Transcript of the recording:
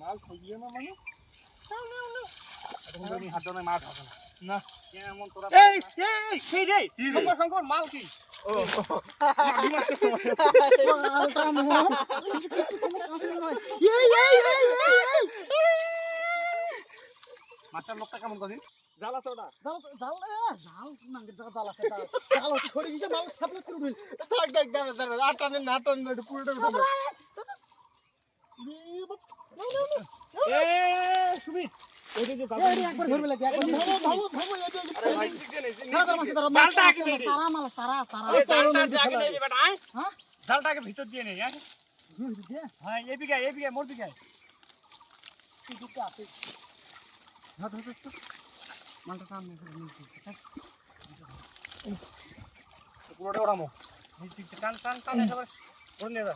মাল খুঁজিয়ে না মানে তুমি হাত ধরে মাছ হবে না কেমন তোরা এই সেই রে শঙ্কর শঙ্কর মাল কি ও মাছ মাছ মালটা মো মাছটার লোকটা কেমন করি জাল আছে ওটা জাল জাল জাল নাঙ্গে জাল আছে জাল হচ্ছে ছড়ি গিয়ে মাল সাপলে করে উঠল দেখ দেখ দাঁড়া আটানে না টানে একটু পুরোটা উঠল এ সুমিত এই যে জাল একবার ধরবে লাগে একবার ভাবো ভাবো এই যে আরে ভাই ঠিক নেই জালটা আগে দে সারা মাল সারা জালটা আগে নেই বেটা হ্যাঁ জালটাকে ভিতর দিয়ে নেই হ্যাঁ হ্যাঁ এই বিঘা মোর বিঘা কি দিতে আছে ধর ধর তো মালটা সামনে পুরোটা ওড়ামো টান টান টান একেবারে ধরে নিয়ে যা